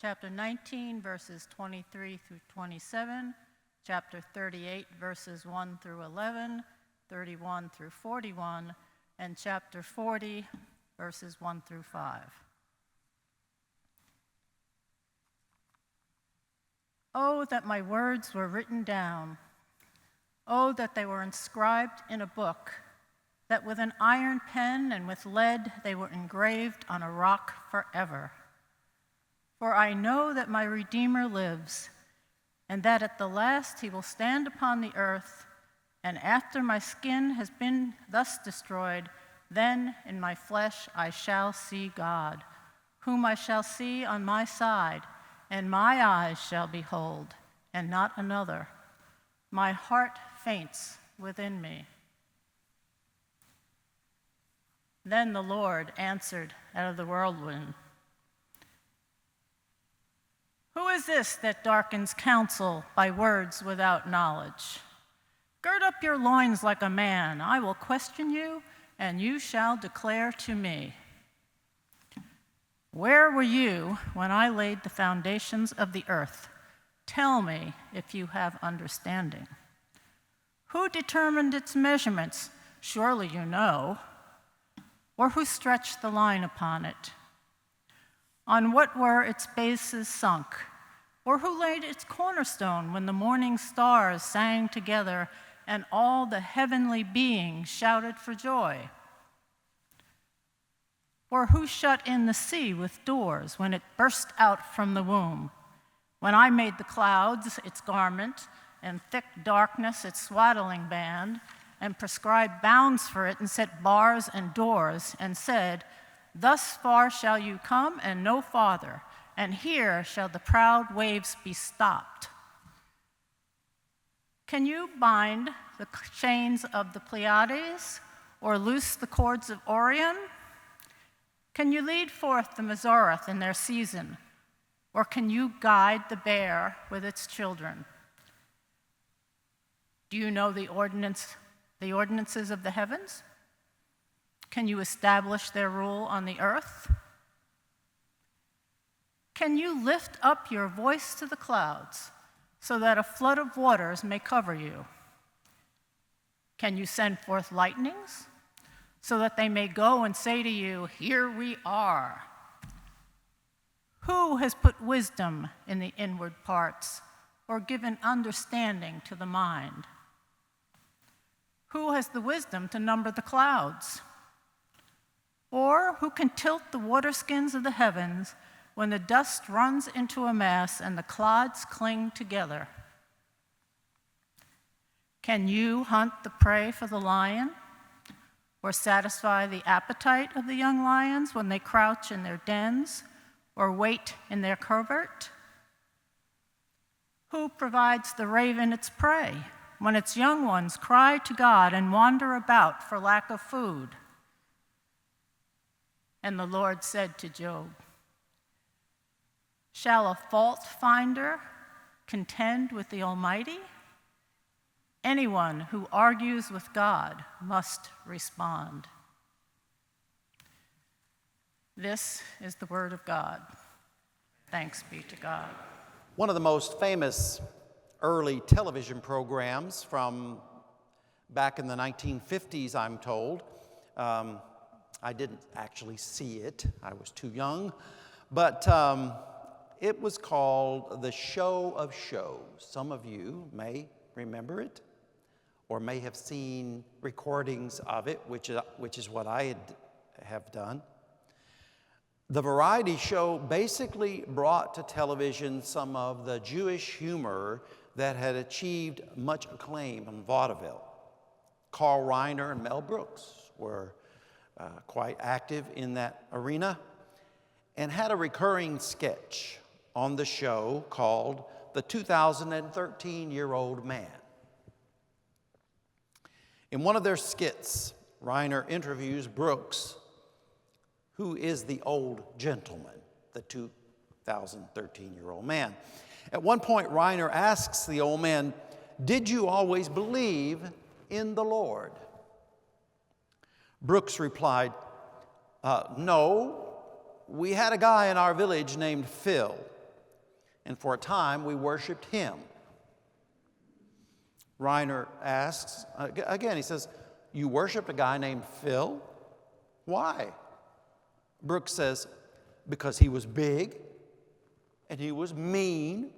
chapter 19, verses 23 through 27, chapter 38, verses 1 through 11, 31 through 41, and chapter 40, verses 1 through 5. Oh, that my words were written down. Oh, that they were inscribed in a book, that with an iron pen and with lead they were engraved on a rock forever. For I know that my Redeemer lives, and that at the last he will stand upon the earth, and after my skin has been thus destroyed, then in my flesh I shall see God, whom I shall see on my side, and my eyes shall behold, and not another. My heart faints within me. Then the Lord answered out of the whirlwind, "Who is this that darkens counsel by words without knowledge? Gird up your loins like a man. I will question you, and you shall declare to me. Where were you when I laid the foundations of the earth? Tell me if you have understanding. Who determined its measurements? Surely you know. Or who stretched the line upon it? On what were its bases sunk? Or who laid its cornerstone when the morning stars sang together and all the heavenly beings shouted for joy? Or who shut in the sea with doors when it burst out from the womb? When I made the clouds its garment, and thick darkness its swaddling band, and prescribed bounds for it, and set bars and doors, and said, thus far shall you come and no farther, and here shall the proud waves be stopped. Can you bind the chains of the Pleiades, or loose the cords of Orion? Can you lead forth the Mazzaroth in their season, or can you guide the bear with its children? Do you know the ordinances of the heavens? Can you establish their rule on the earth? Can you lift up your voice to the clouds so that a flood of waters may cover you? Can you send forth lightnings so that they may go and say to you, here we are? Who has put wisdom in the inward parts, or given understanding to the mind? Who has the wisdom to number the clouds? Or who can tilt the waterskins of the heavens when the dust runs into a mass and the clods cling together? Can you hunt the prey for the lion, or satisfy the appetite of the young lions when they crouch in their dens, or wait in their covert? Who provides the raven its prey when its young ones cry to God and wander about for lack of food? And the Lord said to Job, shall a fault finder contend with the Almighty? Anyone who argues with God must respond. This is the word of God. Thanks be to God. One of the most famous early television programs from back in the 1950s, I'm told. I didn't actually see it. I was too young. But it was called The Show of Shows. Some of you may remember it, or may have seen recordings of it, which is what I have done. The variety show basically brought to television some of the Jewish humor that had achieved much acclaim in vaudeville. Carl Reiner and Mel Brooks were quite active in that arena and had a recurring sketch on the show called The 2013-Year-Old Man. In one of their skits, Reiner interviews Brooks, who is the old gentleman, the 2013-year-old man. At one point, Reiner asks the old man, did you always believe in the Lord? Brooks replied, no, we had a guy in our village named Phil. and for a time we worshiped him. Reiner asks, again, he says, you worshiped a guy named Phil? Why? Brooks says, because he was big, and he was mean,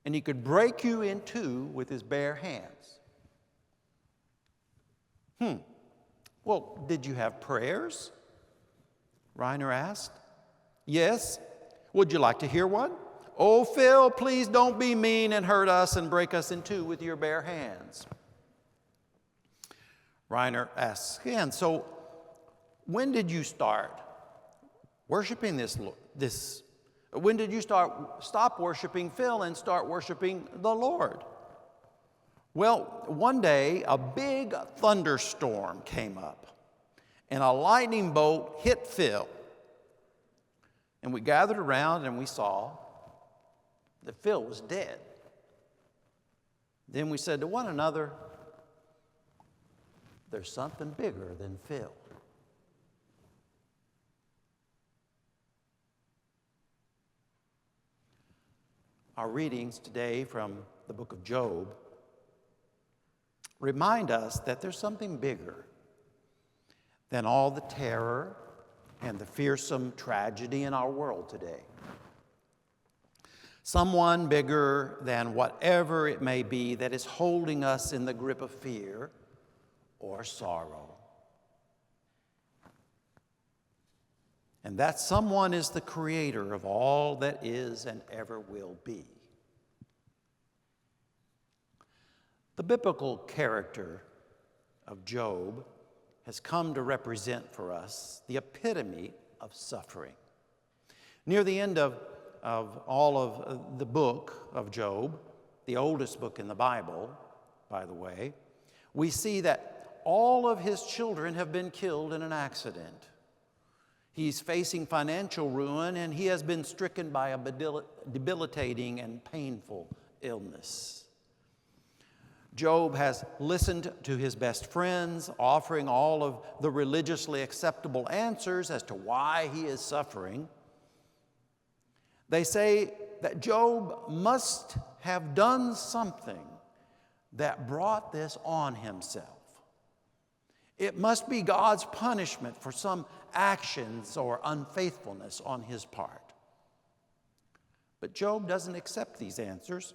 and he could break you in two with his bare hands. Well, did you have prayers? Reiner asked. Yes. Would you like to hear one? Oh, Phil, please don't be mean and hurt us and break us in two with your bare hands. Reiner asks again, so when did you start worshiping this? When did you stop worshiping Phil and start worshiping the Lord? Well, one day a big thunderstorm came up and a lightning bolt hit Phil. And we gathered around and we saw that Phil was dead. Then we said to one another, there's something bigger than Phil. Our readings today from the book of Job remind us that there's something bigger than all the terror and the fearsome tragedy in our world today. Someone bigger than whatever it may be that is holding us in the grip of fear or sorrow. And that someone is the creator of all that is and ever will be. The biblical character of Job has come to represent for us the epitome of suffering. Near the end of all of the book of Job, the oldest book in the Bible, by the way, we see that all of his children have been killed in an accident. He's facing financial ruin, and he has been stricken by a debilitating and painful illness. Job has listened to his best friends, offering all of the religiously acceptable answers as to why he is suffering. They say that Job must have done something that brought this on himself. It must be God's punishment for some actions or unfaithfulness on his part. But Job doesn't accept these answers.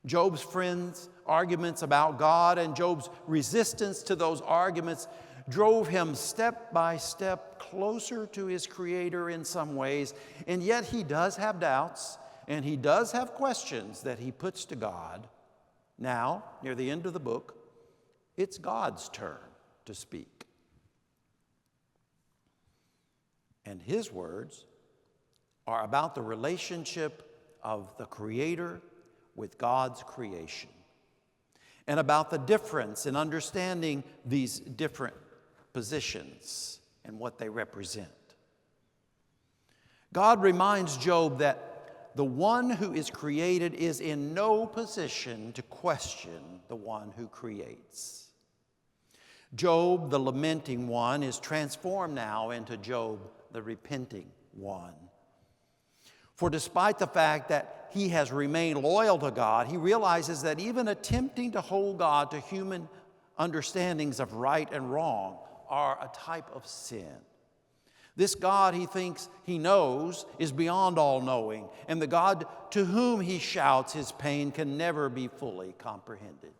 Job's friends' arguments about God and Job's resistance to those arguments drove him step by step closer to his Creator in some ways, and yet he does have doubts and he does have questions that he puts to God. Now, near the end of the book, it's God's turn to speak. And his words are about the relationship of the Creator with God's creation, and about the difference in understanding these different positions and what they represent. God reminds Job that the one who is created is in no position to question the one who creates. Job, the lamenting one, is transformed now into Job, the repenting one. For despite the fact that he has remained loyal to God, he realizes that even attempting to hold God to human understandings of right and wrong are a type of sin. This God he thinks he knows is beyond all knowing, and the God to whom he shouts his pain can never be fully comprehended.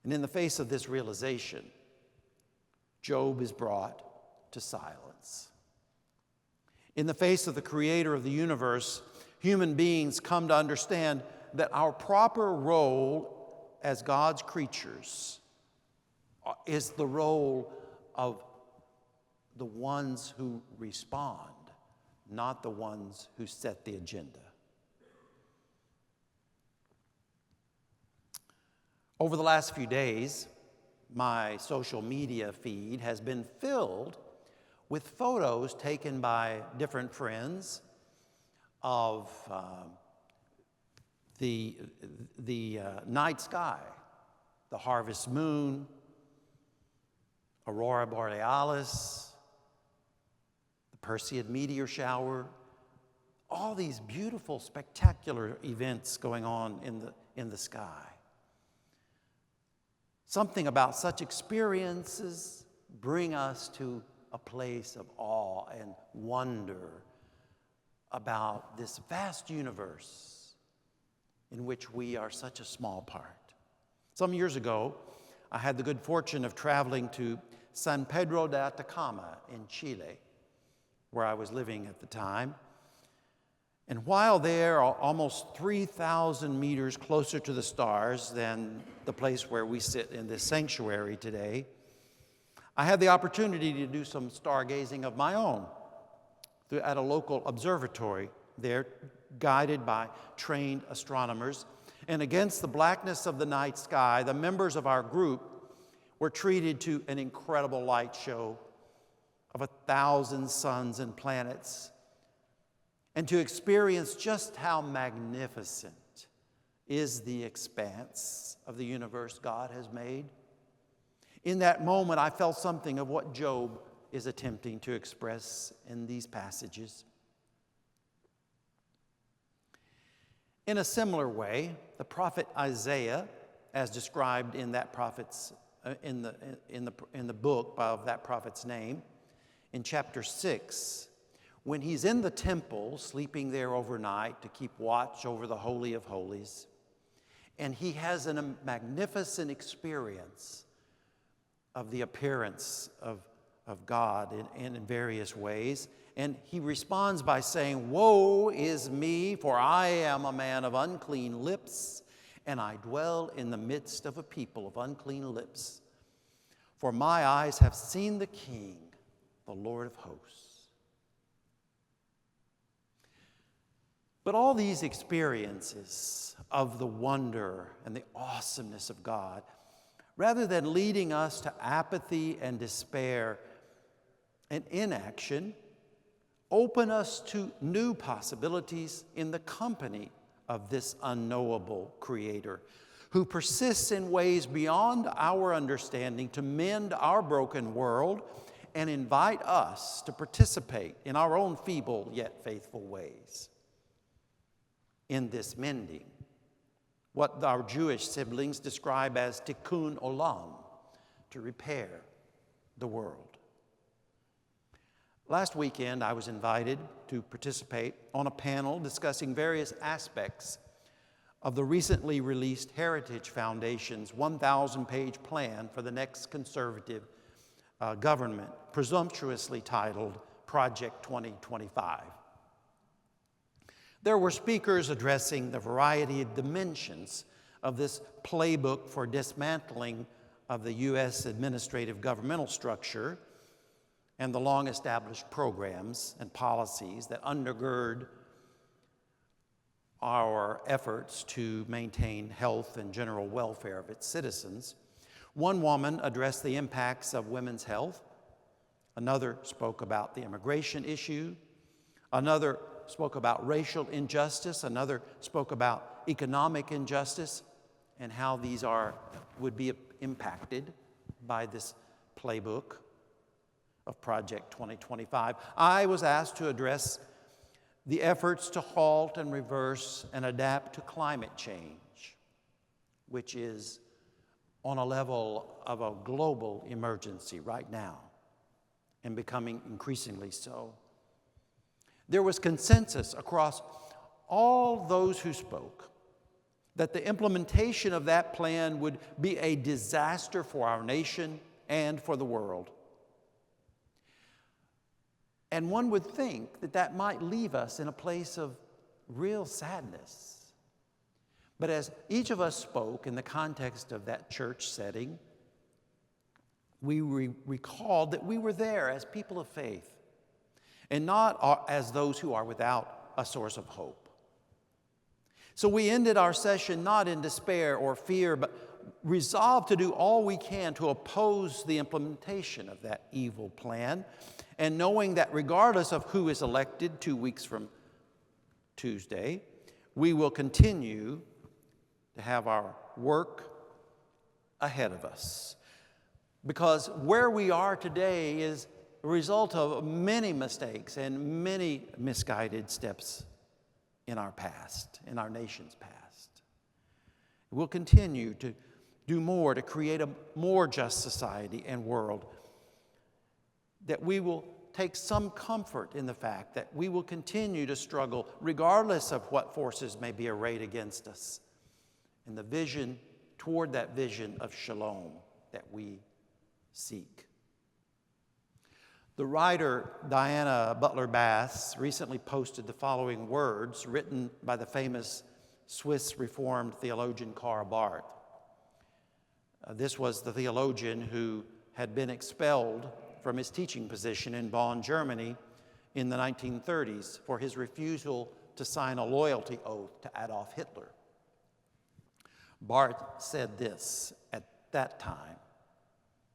And in the face of this realization, Job is brought to silence. In the face of the Creator of the universe, human beings come to understand that our proper role as God's creatures is the role of the ones who respond, not the ones who set the agenda. Over the last few days, my social media feed has been filled with photos taken by different friends of the night sky, the harvest moon, aurora borealis, the Perseid meteor shower, all these beautiful, spectacular events going on in the sky. Something about such experiences bring us to a place of awe and wonder about this vast universe in which we are such a small part. Some years ago, I had the good fortune of traveling to San Pedro de Atacama in Chile, where I was living at the time. And while there, almost 3,000 meters closer to the stars than the place where we sit in this sanctuary today, I had the opportunity to do some stargazing of my own at a local observatory there, guided by trained astronomers. And against the blackness of the night sky, the members of our group were treated to an incredible light show of 1,000 suns and planets, and to experience just how magnificent is the expanse of the universe God has made. In that moment, I felt something of what Job is attempting to express in these passages. In a similar way, the prophet Isaiah, as described in that prophet's in the book of that prophet's name, in chapter 6, when he's in the temple, sleeping there overnight to keep watch over the Holy of Holies, and he has a magnificent experience of the appearance of God in various ways. And he responds by saying, "Woe is me, for I am a man of unclean lips, and I dwell in the midst of a people of unclean lips. For my eyes have seen the King, the Lord of hosts." But all these experiences of the wonder and the awesomeness of God, rather than leading us to apathy and despair and inaction, open us to new possibilities in the company of this unknowable Creator, who persists in ways beyond our understanding to mend our broken world and invite us to participate in our own feeble yet faithful ways in this mending, what our Jewish siblings describe as tikkun olam, to repair the world. Last weekend, I was invited to participate on a panel discussing various aspects of the recently released Heritage Foundation's 1,000-page plan for the next conservative government, presumptuously titled Project 2025. There were speakers addressing the variety of dimensions of this playbook for dismantling of the U.S. administrative governmental structure and the long-established programs and policies that undergird our efforts to maintain health and general welfare of its citizens. One woman addressed the impacts of women's health. Another spoke about the immigration issue. Another spoke about racial injustice. Another spoke about economic injustice and how these would be impacted by this playbook of Project 2025. I was asked to address the efforts to halt and reverse and adapt to climate change, which is on a level of a global emergency right now and becoming increasingly so. There was consensus across all those who spoke that the implementation of that plan would be a disaster for our nation and for the world. And one would think that that might leave us in a place of real sadness. But as each of us spoke in the context of that church setting, we recalled that we were there as people of faith and not as those who are without a source of hope. So we ended our session not in despair or fear, but resolved to do all we can to oppose the implementation of that evil plan, and knowing that regardless of who is elected 2 weeks from Tuesday, we will continue to have our work ahead of us. Because where we are today is a result of many mistakes and many misguided steps in our past, in our nation's past. We'll continue to do more to create a more just society and world, that we will take some comfort in the fact that we will continue to struggle regardless of what forces may be arrayed against us, and the vision toward that vision of shalom that we seek. The writer Diana Butler Bass recently posted the following words written by the famous Swiss Reformed theologian Karl Barth. This was the theologian who had been expelled from his teaching position in Bonn, Germany in the 1930s for his refusal to sign a loyalty oath to Adolf Hitler. Barth said this at that time,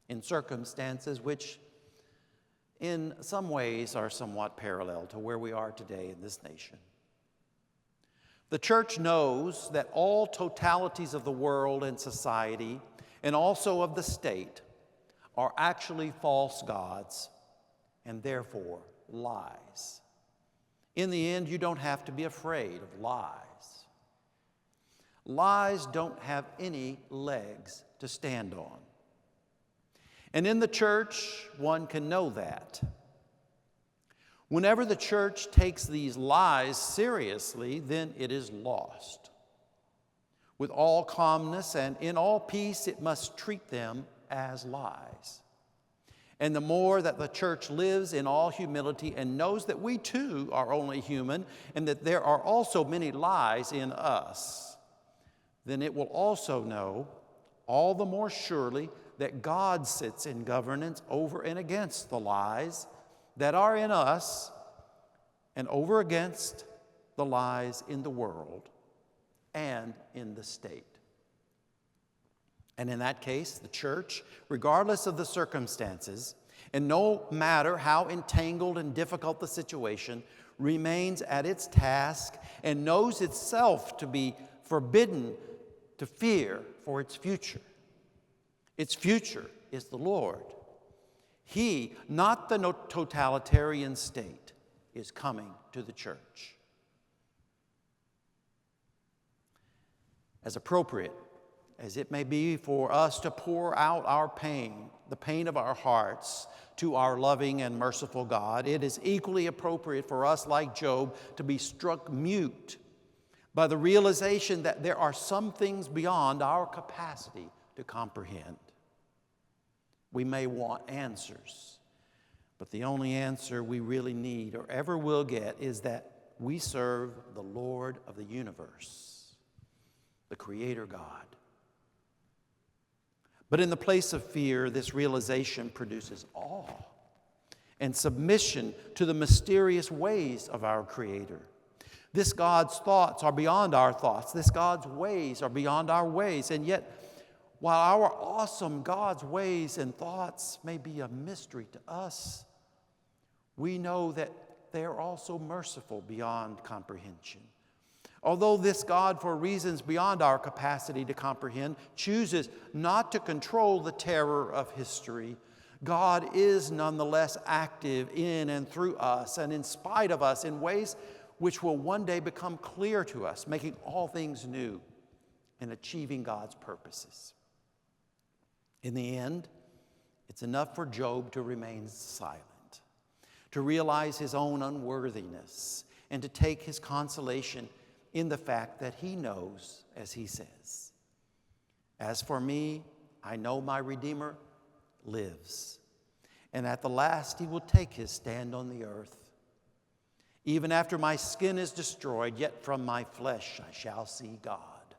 in circumstances which in some ways are somewhat parallel to where we are today in this nation. The church knows that all totalities of the world and society, and also of the state, are actually false gods and therefore lies. In the end, you don't have to be afraid of lies. Lies don't have any legs to stand on. And in the church, one can know that. Whenever the church takes these lies seriously, then it is lost. With all calmness and in all peace, it must treat them as lies. And the more that the church lives in all humility and knows that we too are only human and that there are also many lies in us, then it will also know all the more surely that God sits in governance over and against the lies that are in us and over against the lies in the world and in the state. And in that case, the church, regardless of the circumstances, and no matter how entangled and difficult the situation, remains at its task and knows itself to be forbidden to fear for its future. Its future is the Lord. He, not the totalitarian state, is coming to the church. As appropriate as it may be for us to pour out our pain, the pain of our hearts, to our loving and merciful God, it is equally appropriate for us, like Job, to be struck mute by the realization that there are some things beyond our capacity to comprehend. We may want answers, but the only answer we really need or ever will get is that we serve the Lord of the universe, the Creator God. But in the place of fear, this realization produces awe and submission to the mysterious ways of our Creator. This God's thoughts are beyond our thoughts. This God's ways are beyond our ways. And yet, while our awesome God's ways and thoughts may be a mystery to us, we know that they are also merciful beyond comprehension. Although this God, for reasons beyond our capacity to comprehend, chooses not to control the terror of history, God is nonetheless active in and through us and in spite of us in ways which will one day become clear to us, making all things new and achieving God's purposes. In the end, it's enough for Job to remain silent, to realize his own unworthiness, and to take his consolation in the fact that he knows, as he says, "As for me, I know my Redeemer lives, and at the last he will take his stand on the earth. Even after my skin is destroyed, yet from my flesh I shall see God."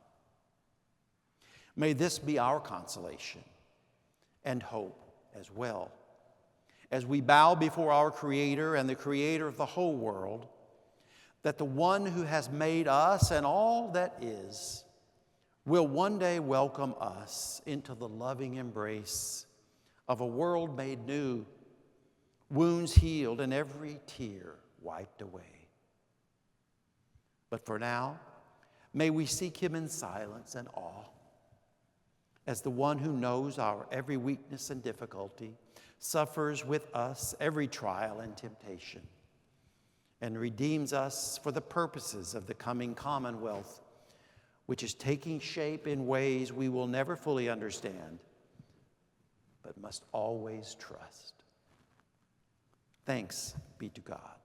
May this be our consolation and hope as well, as we bow before our Creator and the Creator of the whole world, that the one who has made us and all that is will one day welcome us into the loving embrace of a world made new, wounds healed, and every tear wiped away. But for now, may we seek him in silence and awe, as the one who knows our every weakness and difficulty, suffers with us every trial and temptation, and redeems us for the purposes of the coming Commonwealth, which is taking shape in ways we will never fully understand, but must always trust. Thanks be to God.